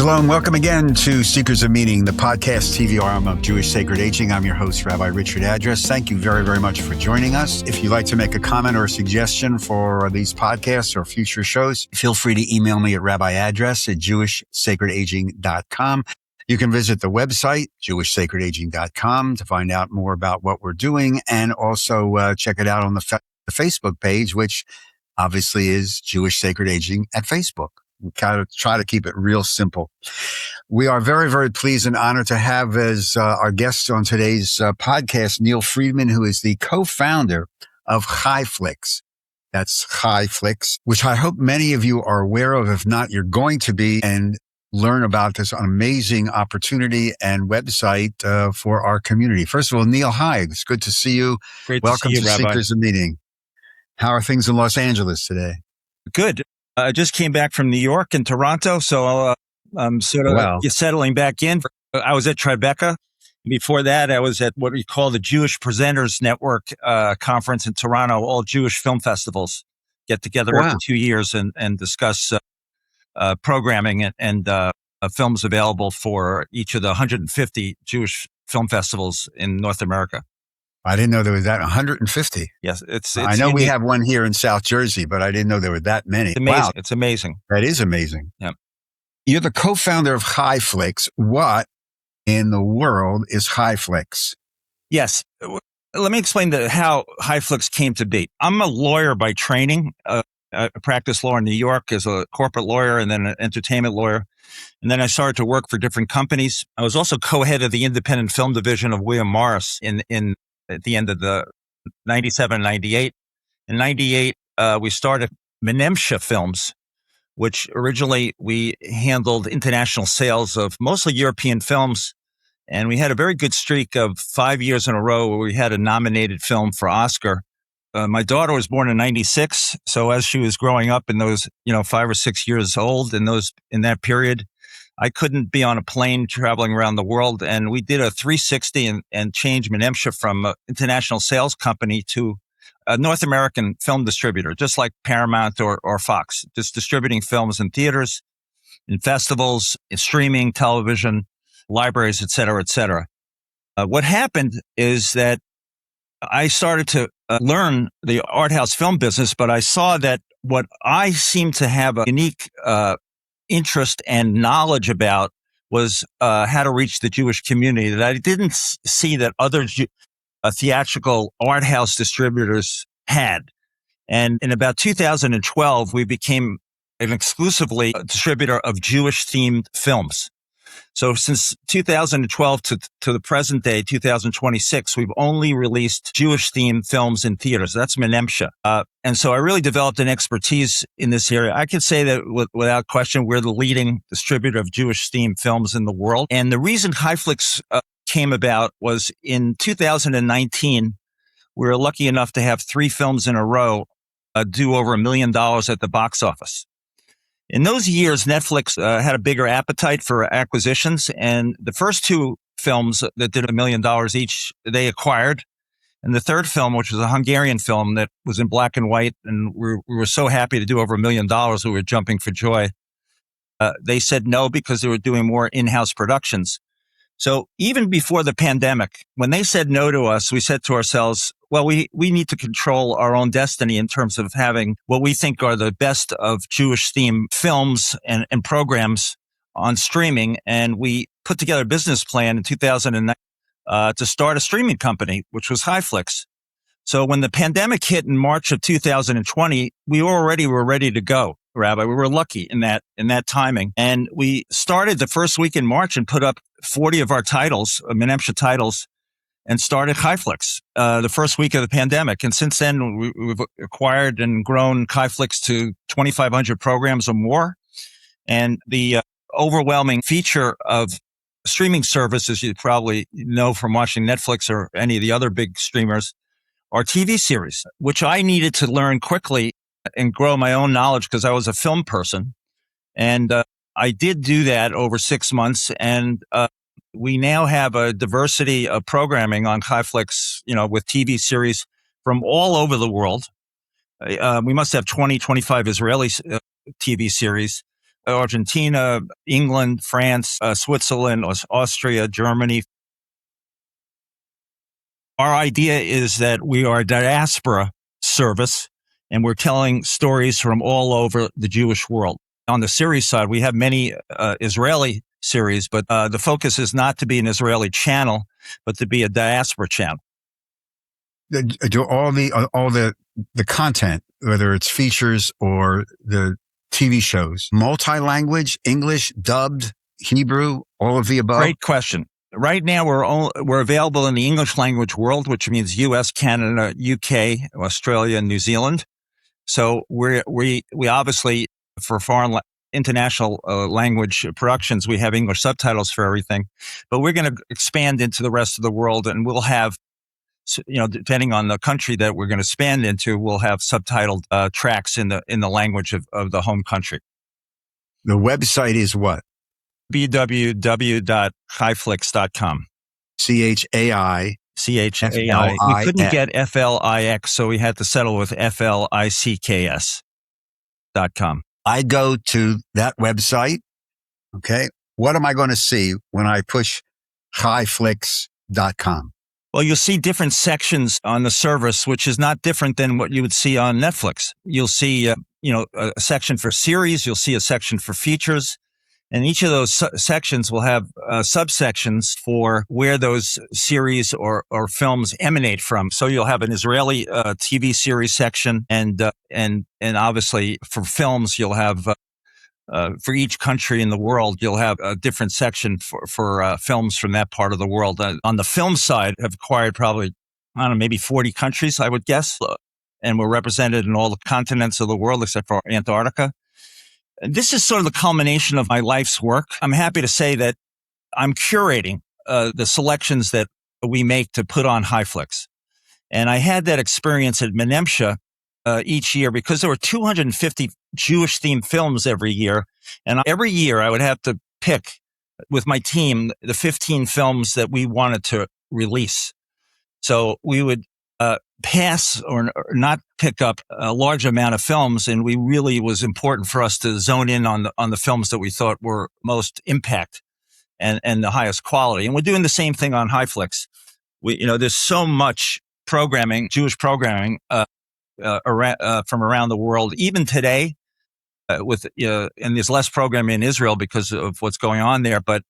Shalom. Welcome again to Seekers of Meaning, the podcast TV arm of Jewish Sacred Aging. I'm your host, Rabbi Richard Address. Thank you very, very much for joining us. If you'd like to make a comment or a suggestion for these podcasts or future shows, feel free to email me at rabbiaddress@jewishsacredaging.com. You can visit the website, jewishsacredaging.com, to find out more about what we're doing, and also check it out on the Facebook page, which obviously is Jewish Sacred Aging at Facebook. We kind of try to keep it real simple. We are very, very pleased and honored to have as our guest on today's podcast, Neil Friedman, who is the co-founder of HiFlix. That's HiFlix, which I hope many of you are aware of. If not, you're going to be and learn about this amazing opportunity and website for our community. First of all, Neil, hi. It's good to see you. Great Welcome to see you, Rabbi. Seekers of Meaning. How are things in Los Angeles today? Good. I just came back from New York and Toronto, so I'm sort of settling back in. I was at Tribeca. Before that, I was at what we call the Jewish Presenters Network conference in Toronto. All Jewish film festivals get together every 2 years and discuss programming and films available for each of the 150 Jewish film festivals in North America. I didn't know there was that 150. Yes, it's I know unique. we have one here in South Jersey, but I didn't know there were that many. It's amazing. Wow. It's amazing. That is amazing. Yeah. You're the co-founder of HiFlix. What in the world is HiFlix? Yes. Let me explain how HiFlix came to be. I'm a lawyer by training. I practiced law in New York as a corporate lawyer and then an entertainment lawyer. And then I started to work for different companies. I was also co-head of the independent film division of William Morris at the end of the 97, 98. In 98, we started Menemsha Films, which originally we handled international sales of mostly European films. And we had a very good streak of 5 years in a row where we had a nominated film for Oscar. My daughter was born in 96. So as she was growing up in those, 5 or 6 years old in that period, I couldn't be on a plane traveling around the world. And we did a 360 and changed Menemsha from an international sales company to a North American film distributor, just like Paramount or Fox, just distributing films in theaters, in festivals, in streaming, television, libraries, et cetera, et cetera. What happened is that I started to learn the art house film business, but I saw that what I seemed to have a unique interest and knowledge about was how to reach the Jewish community, that I didn't see that other theatrical art house distributors had. And in about 2012, we became an exclusively distributor of Jewish-themed films. So since 2012 to the present day, 2026, we've only released Jewish-themed films in theaters. That's Menemsha. And so I really developed an expertise in this area. I could say that without question, we're the leading distributor of Jewish-themed films in the world. And the reason HiFlix came about was in 2019, we were lucky enough to have 3 films in a row do over $1 million at the box office. In those years, Netflix had a bigger appetite for acquisitions, and the first 2 films that did $1 million each, they acquired. And the third film, which was a Hungarian film that was in black and white, and we were so happy to do over $1 million, we were jumping for joy. They said no because they were doing more in-house productions. So even before the pandemic, when they said no to us, we said to ourselves, well, we need to control our own destiny in terms of having what we think are the best of Jewish-themed films and programs on streaming. And we put together a business plan in 2009 to start a streaming company, which was HiFlix. So when the pandemic hit in March of 2020, we already were ready to go, Rabbi. We were lucky in that timing. And we started the first week in March and put up 40 of our titles, Menemsha titles, and started HiFlix the first week of the pandemic. And since then, we've acquired and grown HiFlix to 2,500 programs or more. And the overwhelming feature of streaming services, you probably know from watching Netflix or any of the other big streamers, are TV series, which I needed to learn quickly and grow my own knowledge because I was a film person. And I did do that over 6 months. And we now have a diversity of programming on HiFlix, with TV series from all over the world. We must have 20, 25 Israeli TV series. Argentina, England, France, Switzerland, Austria, Germany. Our idea is that we are a diaspora service, and we're telling stories from all over the Jewish world. On the series side, we have many Israeli series, but the focus is not to be an Israeli channel, but to be a diaspora channel. Do all the content, whether it's features or the TV shows, multi-language, English, dubbed, Hebrew, all of the above? Great question. Right now, we're available in the English language world, which means U.S., Canada, UK, Australia, and New Zealand. So we obviously, for international language productions, we have English subtitles for everything. But we're going to expand into the rest of the world, and we'll have, depending on the country that we're going to expand into, we'll have subtitled tracks in the language of the home country. The website is what? www.highflix.com. CHAI. CHAI. We couldn't get FLIX, so we had to settle with FLICKS.com. I go to that website. Okay. What am I going to see when I push highflix.com? Well, you'll see different sections on the service, which is not different than what you would see on Netflix. You'll see, a section for series. You'll see a section for features. And each of those sections will have subsections for where those series or films emanate from. So you'll have an Israeli TV series section, and obviously for films you'll have for each country in the world you'll have a different section for films from that part of the world. On the film side, I've acquired probably maybe 40 countries, I would guess, and we're represented in all the continents of the world except for Antarctica. This is sort of the culmination of my life's work. I'm happy to say that I'm curating the selections that we make to put on HighFlix. And I had that experience at Menemsha each year because there were 250 Jewish-themed films every year. And every year I would have to pick with my team the 15 films that we wanted to release. So we would pass or not pick up a large amount of films, and it was important for us to zone in on the films that we thought were most impact and the highest quality. And we're doing the same thing on HighFlix. There's so much programming, Jewish programming, from around the world, even today. And there's less programming in Israel because of what's going on there, but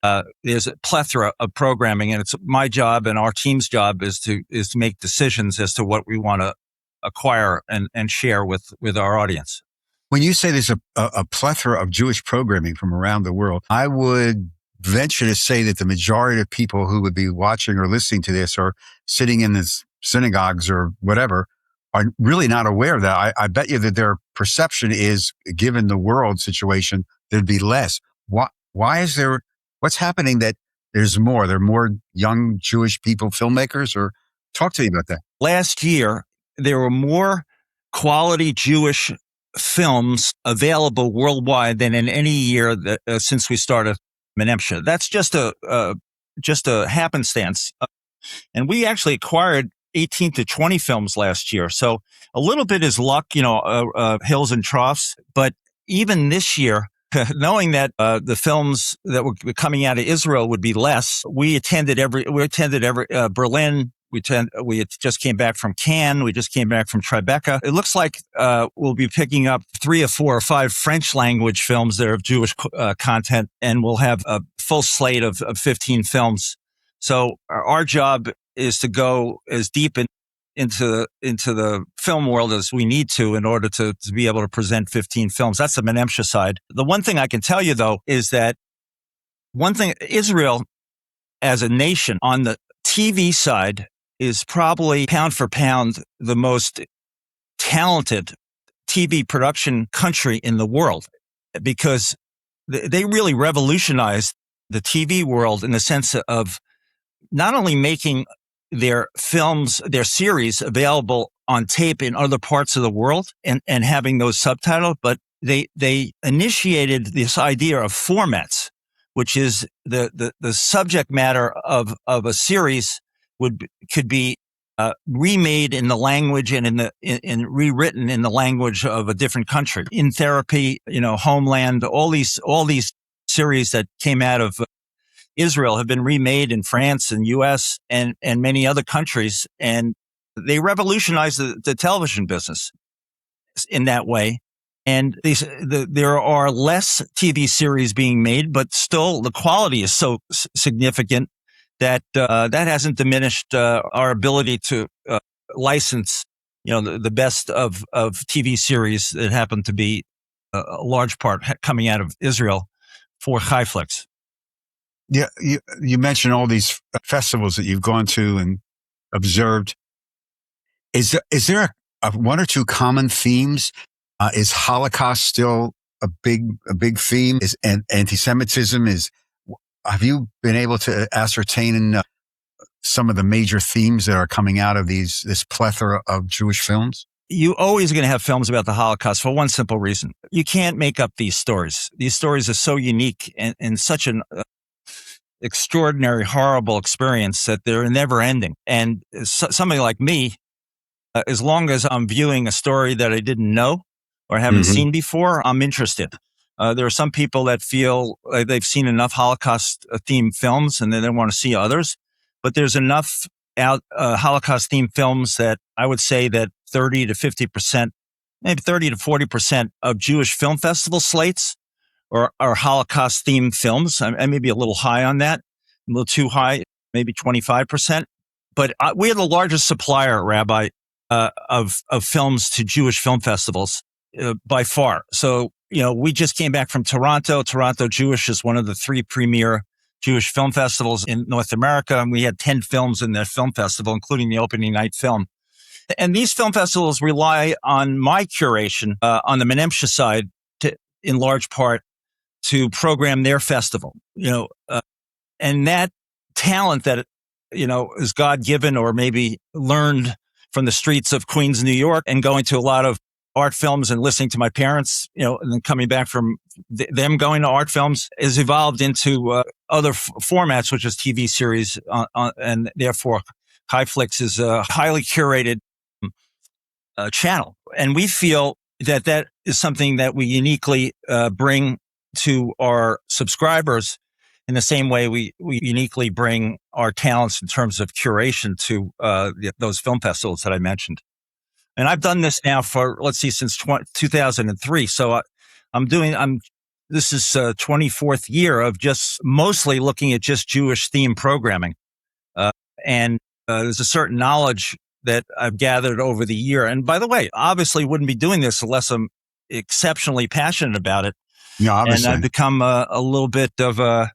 there's a plethora of programming, and it's my job and our team's job is to make decisions as to what we want to acquire and share with our audience. When you say there's a plethora of Jewish programming from around the world, I would venture to say that the majority of people who would be watching or listening to this or sitting in the synagogues or whatever are really not aware of that. I bet you that their perception is, given the world situation, there'd be less. Why is there, what's happening that there's more? There are more young Jewish people, filmmakers, or talk to me about that. Last year, there were more quality Jewish films available worldwide than in any year since we started Menemsha. That's just a happenstance. And we actually acquired 18 to 20 films last year. So a little bit is luck, hills and troughs. But even this year, knowing that the films that were coming out of Israel would be less, we attended Berlin. We just came back from Cannes. We just came back from Tribeca. It looks like we'll be picking up 3 or 4 or 5 French language films that are of Jewish content, and we'll have a full slate of 15 films. So our job is to go as deep into the film world as we need to in order to be able to present 15 films. That's the Menemsha side. The one thing I can tell you, though, is that Israel as a nation on the TV side is probably pound for pound the most talented TV production country in the world, because they really revolutionized the TV world in the sense of not only making their films, their series available on tape in other parts of the world and having those subtitled, but they initiated this idea of formats, which is the subject matter of a series could be remade in the language and in rewritten in the language of a different country. In Therapy, Homeland, all these series that came out of Israel have been remade in France and US and many other countries. And they revolutionized the television business in that way. And there are less TV series being made, but still the quality is so significant that that hasn't diminished our ability to license, the best of TV series that happen to be a large part coming out of Israel for HiFlix. Yeah, you mentioned all these festivals that you've gone to and observed. Is there a one or two common themes? Is Holocaust still a big theme? Is anti-Semitism have you been able to ascertain some of the major themes that are coming out of this plethora of Jewish films? You always going to have films about the Holocaust for one simple reason. You can't make up these stories. These stories are so unique and such an extraordinary, horrible experience that they're never ending. And somebody like me, as long as I'm viewing a story that I didn't know or haven't seen before, I'm interested. There are some people that feel like they've seen enough Holocaust-themed films and they don't want to see others. But there's enough Holocaust-themed films that I would say that 30 to 50%, maybe 30 to 40% of Jewish film festival slates are Holocaust-themed films. I may be a little high on that, a little too high, maybe 25%. But we are the largest supplier, Rabbi, of films to Jewish film festivals by far. So, we just came back from Toronto. Toronto Jewish is one of the 3 premier Jewish film festivals in North America. And we had 10 films in that film festival, including the opening night film. And these film festivals rely on my curation on the Menemsha side in large part to program their festival, and that talent that, is God-given or maybe learned from the streets of Queens, New York, and going to a lot of art films and listening to my parents, and then coming back from them going to art films, has evolved into other formats, which is TV series, and therefore HiFlix is a highly curated channel. And we feel that is something that we uniquely bring to our subscribers in the same way we uniquely bring our talents in terms of curation to those film festivals that I mentioned. And I've done this now for, since 2003. So this is 24th year of just mostly looking at just Jewish themed programming. And there's a certain knowledge that I've gathered over the year. And by the way, obviously wouldn't be doing this unless I'm exceptionally passionate about it. Yeah, obviously. And I've become a little bit of I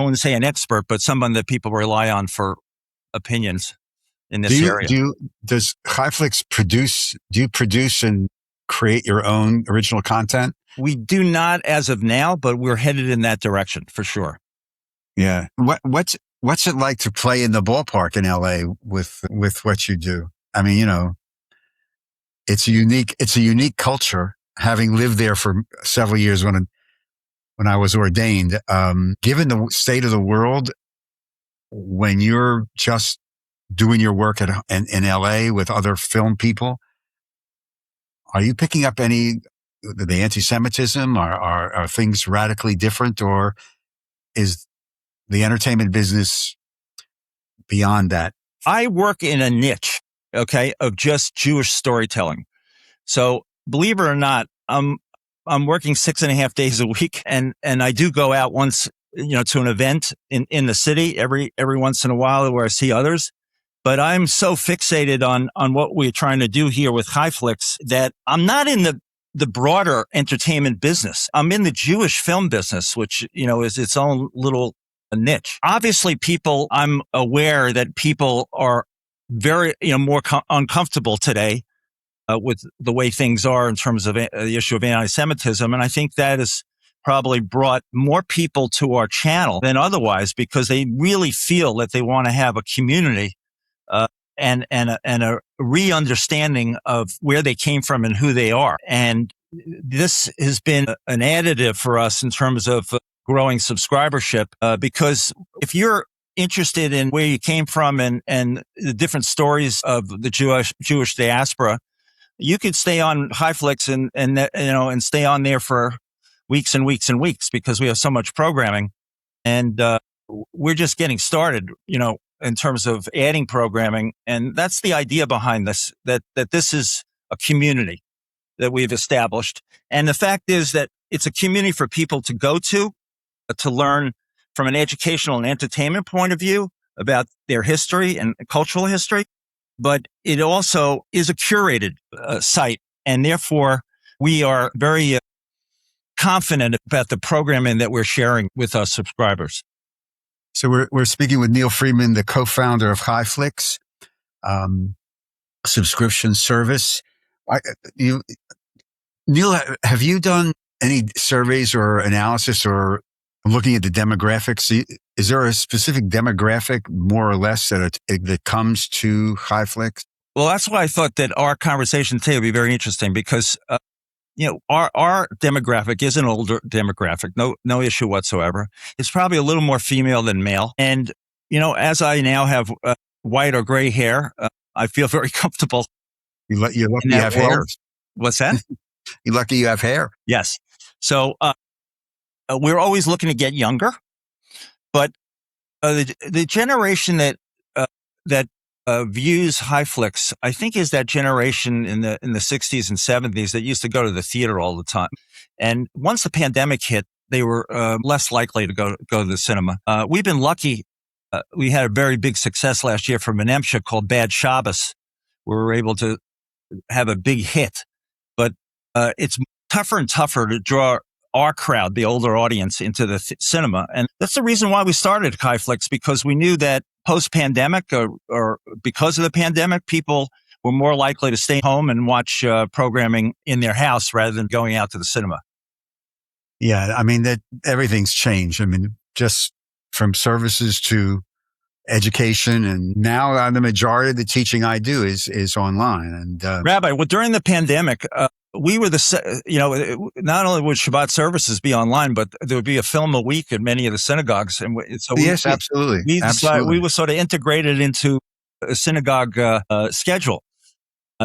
wouldn't say an expert, but someone that people rely on for opinions in this area. Does HiFlix produce and create your own original content? We do not as of now, but we're headed in that direction for sure. Yeah. What's it like to play in the ballpark in LA with what you do? I mean, it's a unique culture. Having lived there for several years when I was ordained, given the state of the world, when you're just doing your work in LA with other film people, are you picking up any the anti-Semitism? Are things radically different, or is the entertainment business beyond that? I work in a niche, of just Jewish storytelling. So believe it or not, I'm working 6.5 days a week, and I do go out once, to an event in the city every once in a while where I see others. But I'm so fixated on what we're trying to do here with HiFlix that I'm not in the broader entertainment business. I'm in the Jewish film business, which, is its own little niche. Obviously, I'm aware that people are very, more uncomfortable today with the way things are in terms of the issue of anti-Semitism. And I think that has probably brought more people to our channel than otherwise, because they really feel that they want to have a community and a re-understanding of where they came from and who they are. And this has been an additive for us in terms of growing subscribership, because if you're interested in where you came from and the different stories of the Jewish diaspora, you could stay on HiFlix and stay on there for weeks and weeks and weeks because we have so much programming, and we're just getting started, in terms of adding programming, and that's the idea behind this. That this is a community that we've established, and the fact is that it's a community for people to go to learn from an educational and entertainment point of view about their history and cultural history. But it also is a curated site. And therefore, we are very confident about the programming that we're sharing with our subscribers. So we're speaking with Neil Friedman, the co-founder of HiFlix, subscription service. Neil, have you done any surveys or analysis or looking at the demographics? Is there a specific demographic, more or less, that comes to HiFlix? Well, that's why I thought that our conversation today would be very interesting because, our demographic is an older demographic, no issue whatsoever. It's probably a little more female than male. And, as I now have white or gray hair, I feel very comfortable. You're lucky you have hair. What's that? You're lucky you have hair. Yes. So we're always looking to get younger, but the generation that views HiFlix, I think, is that generation in the 60s and 70s that used to go to the theater all the time. And once the pandemic hit, they were less likely to go to the cinema. We've been lucky. We had a very big success last year for Menemsha called Bad Shabbos. We were able to have a big hit, but it's tougher and tougher to draw our crowd, the older audience, into the cinema. And that's the reason why we started HiFlix, because we knew that post-pandemic or because of the pandemic, people were more likely to stay home and watch programming in their house rather than going out to the cinema. Yeah, I mean, that everything's changed. I mean, just from services to education, and now the majority of the teaching I do is online. And Rabbi, well, during the pandemic, we were not only would Shabbat services be online, but there would be a film a week at many of the synagogues. And so yes, absolutely. We were sort of integrated into a synagogue schedule.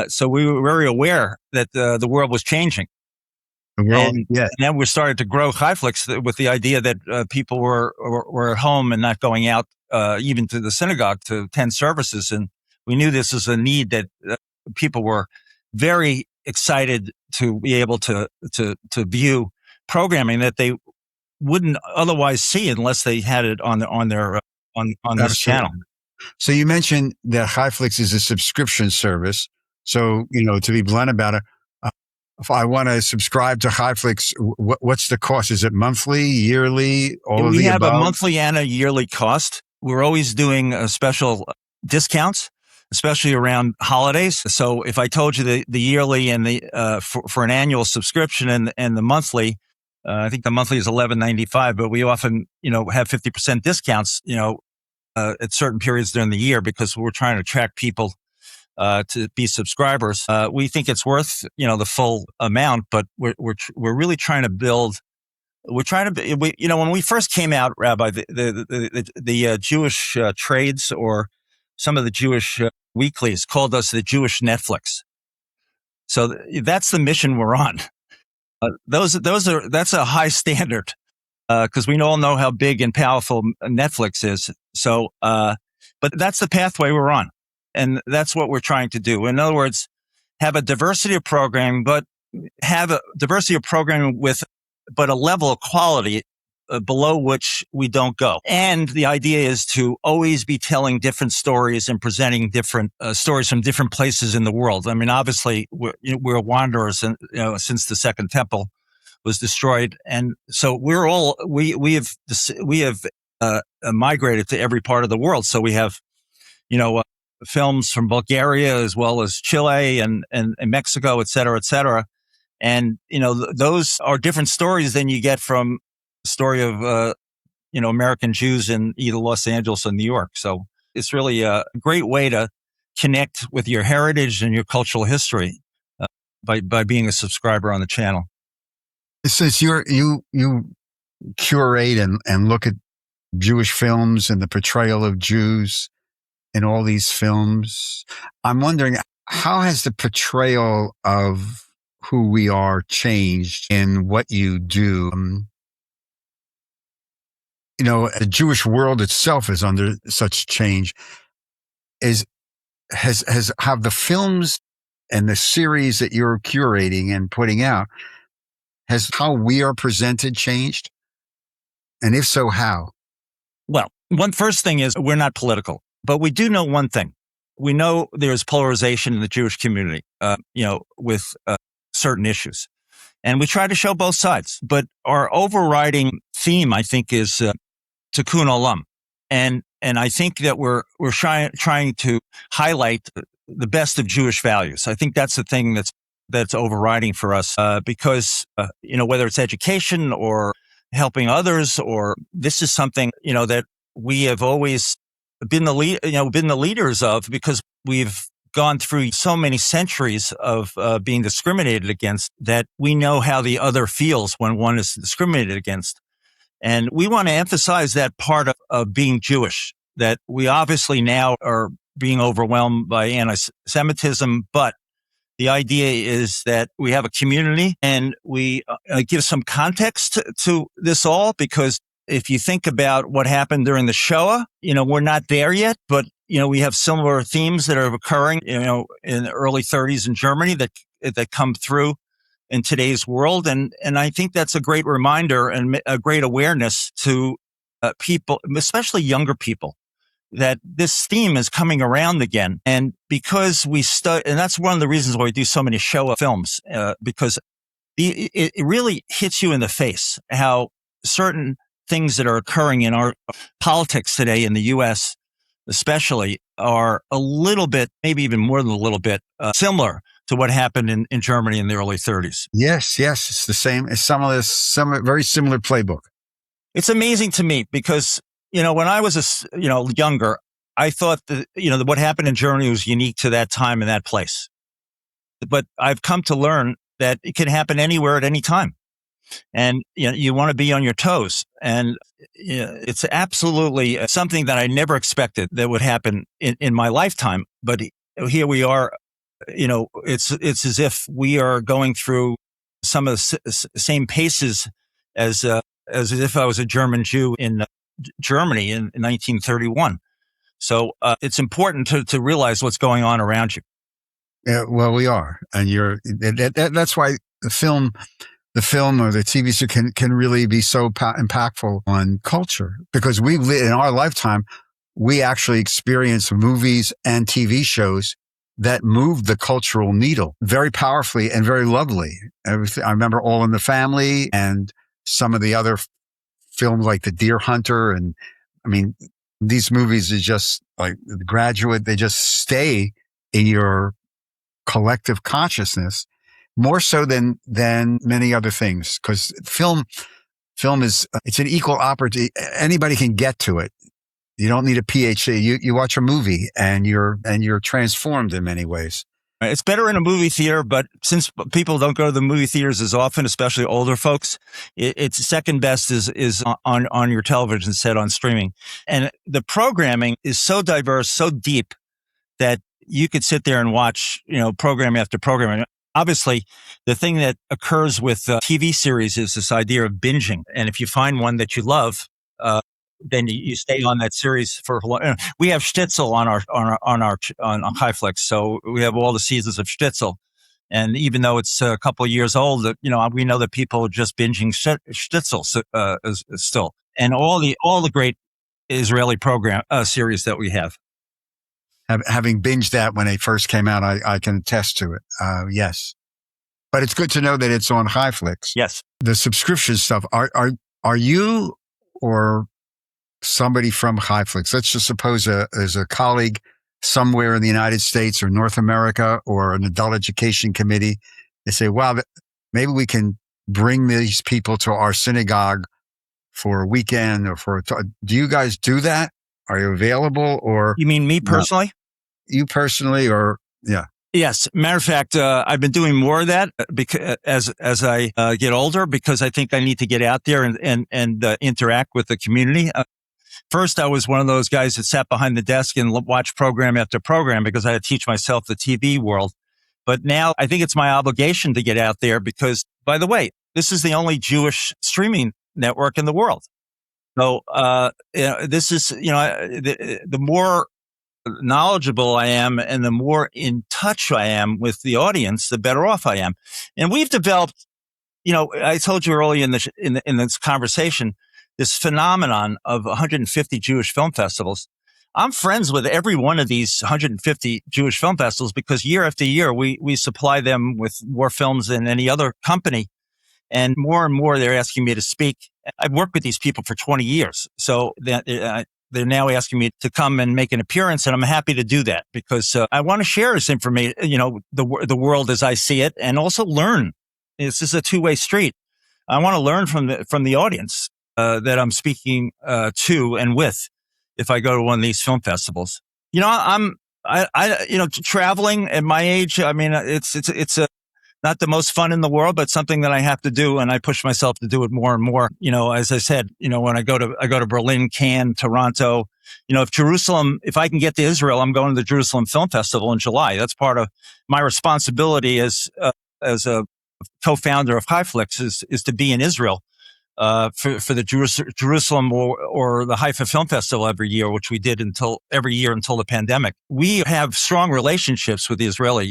So we were very aware that the world was changing. And then we started to grow HiFlix with the idea that people were at home and not going out even to the synagogue to attend services. And we knew this was a need that people were very excited to be able to view programming that they wouldn't otherwise see unless they had it on this channel. So you mentioned that HiFlix is a subscription service. So, to be blunt about it, if I want to subscribe to HiFlix, what's the cost? Is it monthly, yearly, We have a monthly and a yearly cost. We're always doing special discounts, especially around holidays. So if I told you the yearly and the for an annual subscription and the monthly, I think the monthly is $11.95, but we often have 50% discounts at certain periods during the year because we're trying to attract people to be subscribers. We think it's worth the full amount, but we're really trying to build. We're trying to, when we first came out, Rabbi, the Jewish trades or some of the Jewish weeklies called us the Jewish Netflix. So that's the mission we're on. That's a high standard because we all know how big and powerful Netflix is. So, but that's the pathway we're on, and that's what we're trying to do. In other words, have a diversity of programming, but have a diversity of programming but a level of quality below which we don't go. And the idea is to always be telling different stories and presenting different stories from different places in the world. I mean, obviously, we're wanderers, and since the Second Temple was destroyed, and so we have migrated to every part of the world. So we have, films from Bulgaria as well as Chile and Mexico, et cetera, et cetera. And, those are different stories than you get from the story of, American Jews in either Los Angeles or New York. So it's really a great way to connect with your heritage and your cultural history by being a subscriber on the channel. Since you curate and look at Jewish films and the portrayal of Jews in all these films. I'm wondering, how has the portrayal of who we are changed in what you do? The Jewish world itself is under such change. Have the films and the series that you're curating and putting out, has how we are presented changed? And if so, how? Well, one first thing is we're not political, but we do know one thing. We know there's polarization in the Jewish community, with certain issues. And we try to show both sides. But our overriding theme, I think, is Tikkun Olam. And I think that we're trying to highlight the best of Jewish values. I think that's the thing that's overriding for us, because whether it's education or helping others, or this is something that we have always been the leaders of, because we've gone through so many centuries of being discriminated against, that we know how the other feels when one is discriminated against. And we want to emphasize that part of being Jewish, that we obviously now are being overwhelmed by anti-Semitism, but the idea is that we have a community, and we give some context to this all, because if you think about what happened during the Shoah, we're not there yet, but we have similar themes that are occurring, in the early 30s in Germany that come through in today's world. And I think that's a great reminder and a great awareness to people, especially younger people, that this theme is coming around again. And because and that's one of the reasons why we do so many Shoah films, because it really hits you in the face how certain things that are occurring in our politics today in the U.S., especially, are a little bit, maybe even more than a little bit, similar to what happened in Germany in the early 30s. Yes, it's the same. It's some very similar playbook. It's amazing to me because, when I was younger, I thought that, what happened in Germany was unique to that time and that place. But I've come to learn that it can happen anywhere at any time. And you want to be on your toes. And it's absolutely something that I never expected that would happen in my lifetime. But here we are. It's as if we are going through some of the same paces as if I was a German Jew in Germany in 1931. So it's important to realize what's going on around you. Yeah, well, we are, and that's why the film or the TV show can really be so impactful on culture, because in our lifetime, we actually experienced movies and TV shows that moved the cultural needle very powerfully and very lovely. I remember All in the Family and some of the other films like The Deer Hunter. And I mean, these movies are just like The Graduate. They just stay in your collective consciousness more so than many other things. Because film is, it's an equal opportunity. Anybody can get to it. You don't need a PhD. You watch a movie and you're transformed in many ways. It's better in a movie theater, but since people don't go to the movie theaters as often, especially older folks, it's second best is on your television set on streaming. And the programming is so diverse, so deep, that you could sit there and watch, program after program. Obviously, the thing that occurs with TV series is this idea of binging. And if you find one that you love, then you stay on that series for. We have Shtisel on HiFlix, so we have all the seasons of Shtisel. And even though it's a couple of years old, we know that people are just binging Shtisel still, and all the great Israeli program series that we have. Having binged that when it first came out, I can attest to it. Yes, but it's good to know that it's on HiFlix. Yes, the subscription stuff. Are you or somebody from HiFlix? Let's just suppose there's a colleague somewhere in the United States or North America or an adult education committee. They say, "Wow, maybe we can bring these people to our synagogue for a weekend or do you guys do that? Are you available?" Or you mean me personally? You personally, or yeah. Yes. Matter of fact, I've been doing more of that because as I get older, because I think I need to get out there and interact with the community. First, I was one of those guys that sat behind the desk and watched program after program because I had to teach myself the TV world. But now I think it's my obligation to get out there because, by the way, this is the only Jewish streaming network in the world. So, this is, the more knowledgeable I am and the more in touch I am with the audience, the better off I am. And we've developed, I told you earlier in this conversation, this phenomenon of 150 Jewish film festivals. I'm friends with every one of these 150 Jewish film festivals because year after year, we supply them with more films than any other company. And more, they're asking me to speak. I've worked with these people for 20 years. So they're now asking me to come and make an appearance. And I'm happy to do that because I want to share this information, the world as I see it, and also learn. This is a two-way street. I want to learn from the audience that I'm speaking to and with if I go to one of these film festivals. Traveling at my age, I mean, it's not the most fun in the world, but something that I have to do. And I push myself to do it more and more. As I said, when I go to Berlin, Cannes, Toronto, if I can get to Israel, I'm going to the Jerusalem Film Festival in July. That's part of my responsibility as a co-founder of HiFlix is to be in Israel, for the Jerusalem or the Haifa Film Festival every year, which we did until the pandemic. We have strong relationships with the Israeli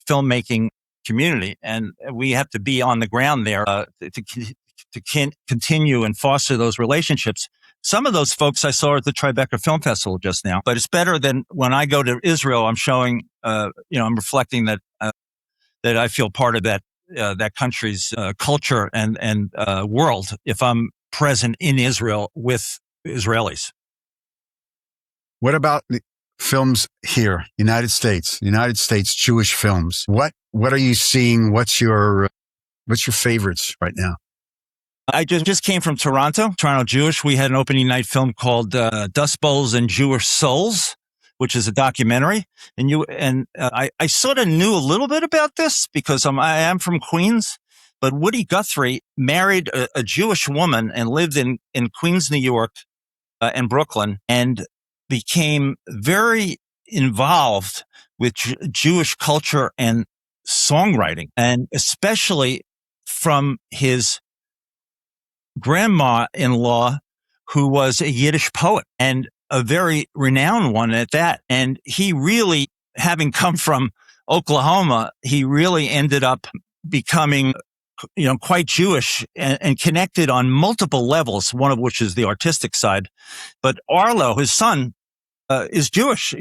filmmaking community, and we have to be on the ground there to continue and foster those relationships. Some of those folks I saw at the Tribeca Film Festival just now, but it's better than when I go to Israel. I'm showing, I'm reflecting that I feel part of that country's culture and world if I'm present in Israel with Israelis. What about the films here, United States Jewish films? What are you seeing? What's your favorites right now? I just came from Toronto Jewish. We had an opening night film called Dust Bowls and Jewish Souls, which is a documentary. And I sort of knew a little bit about this because I am from Queens, but Woody Guthrie married a Jewish woman and lived in Queens, New York, and Brooklyn, and became very involved with Jewish culture and songwriting, and especially from his grandma-in-law, who was a Yiddish poet and a very renowned one at that. And he really, having come from Oklahoma, he really ended up becoming, quite Jewish and connected on multiple levels, one of which is the artistic side. But Arlo, his son, is Jewish.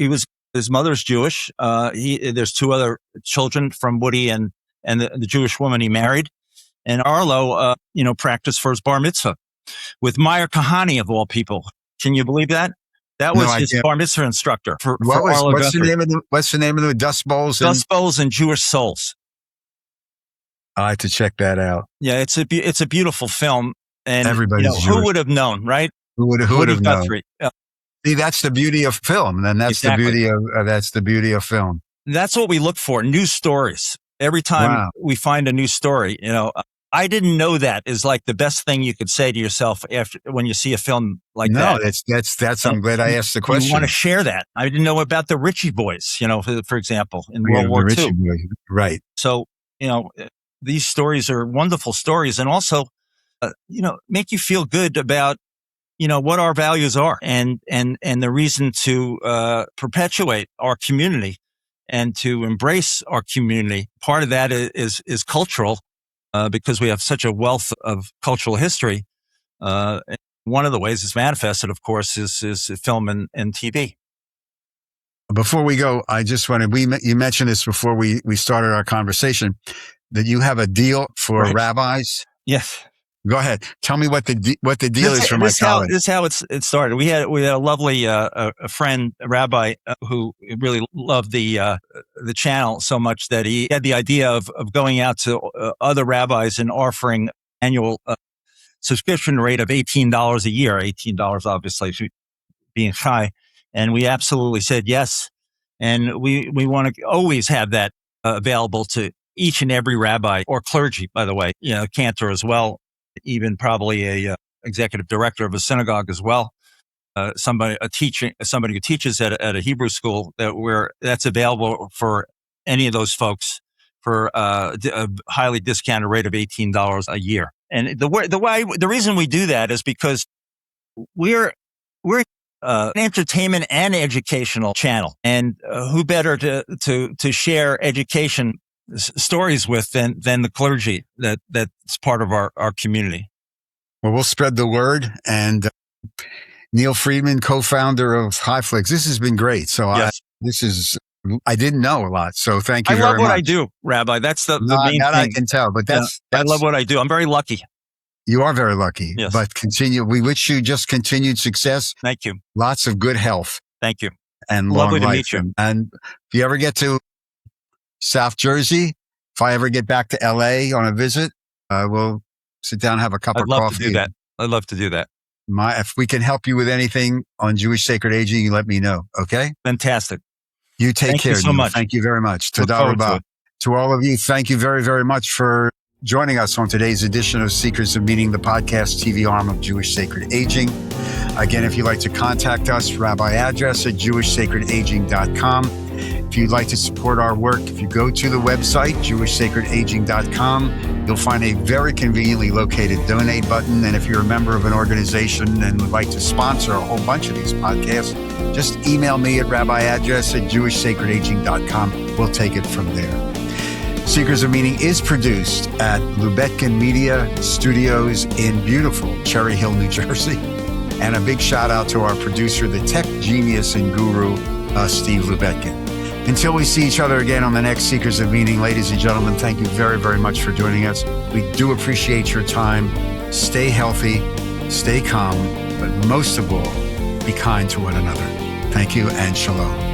His mother's Jewish. There's two other children from Woody and the Jewish woman he married. And Arlo, practiced for his bar mitzvah with Meyer Kahane of all people. Can you believe that? That was his bar mitzvah instructor for Arlo what's Guthrie. What's the name of the Dust Bowls? Dust Bowls and Jewish Souls. I have to check that out. Yeah, it's a beautiful film. And everybody's Jewish. Who would have known, right? Who would have known? Yeah. See, that's the beauty of film. And that's exactly. That's the beauty of film. That's what we look for. New stories. Every time we find a new story, I didn't know that is like the best thing you could say to yourself when you see a film like that. No, that's. I'm glad I asked the question. You want to share that. I didn't know about the Ritchie boys, for example, in World War II. Right. So, these stories are wonderful stories, and also, make you feel good about, what our values are and the reason to perpetuate our community and to embrace our community. Part of that is cultural. Because we have such a wealth of cultural history. One of the ways it's manifested, of course, is film and TV. Before we go, I just wanted, you mentioned this before we started our conversation, that you have a deal for rabbis. Yes. Go ahead. Tell me what the deal is for my colleague. This is how it started. We had a lovely a friend, a rabbi, who really loved the channel so much that he had the idea of going out to other rabbis and offering annual subscription rate of $18 a year. $18 obviously being high, and we absolutely said yes. And we want to always have that available to each and every rabbi or clergy, by the way, cantor as well. Even probably a executive director of a synagogue as well. somebody who teaches at a Hebrew school that's available for any of those folks for a highly discounted rate of $18 a year. And the reason we do that is because we're an entertainment and educational channel, and who better to share education stories with than the clergy that's part of our community. Well, we'll spread the word. And Neil Friedman, co-founder of HiFlix. This has been great. So yes. I didn't know a lot. So thank you very much. I love what I do, Rabbi. That's the main that thing. I can tell, but that's I love what I do. I'm very lucky. You are very lucky. Yes. But we wish you just continued success. Thank you. Lots of good health. Thank you. And lovely long to life. meet you. And if you ever get to South Jersey, if I ever get back to LA on a visit, we'll sit down and have a cup of coffee. I'd love to do that. I'd love to do that. If we can help you with anything on Jewish Sacred Aging, you let me know. Okay? Fantastic. You take care. Thank you so much. Thank you very much. Look forward to it. To all of you, thank you very, very much for joining us on today's edition of Seekers of Meaning, the podcast TV arm of Jewish Sacred Aging. Again, if you'd like to contact us, Rabbi address at jewishsacredaging.com. If you'd like to support our work, if you go to the website, jewishsacredaging.com, you'll find a very conveniently located donate button. And if you're a member of an organization and would like to sponsor a whole bunch of these podcasts, just email me at rabbiaddress at jewishsacredaging.com. We'll take it from there. Seekers of Meaning is produced at Lubetkin Media Studios in beautiful Cherry Hill, New Jersey. And a big shout out to our producer, the tech genius and guru, Steve Lubetkin. Until we see each other again on the next Seekers of Meaning, ladies and gentlemen, thank you very, very much for joining us. We do appreciate your time. Stay healthy, stay calm, but most of all, be kind to one another. Thank you and shalom.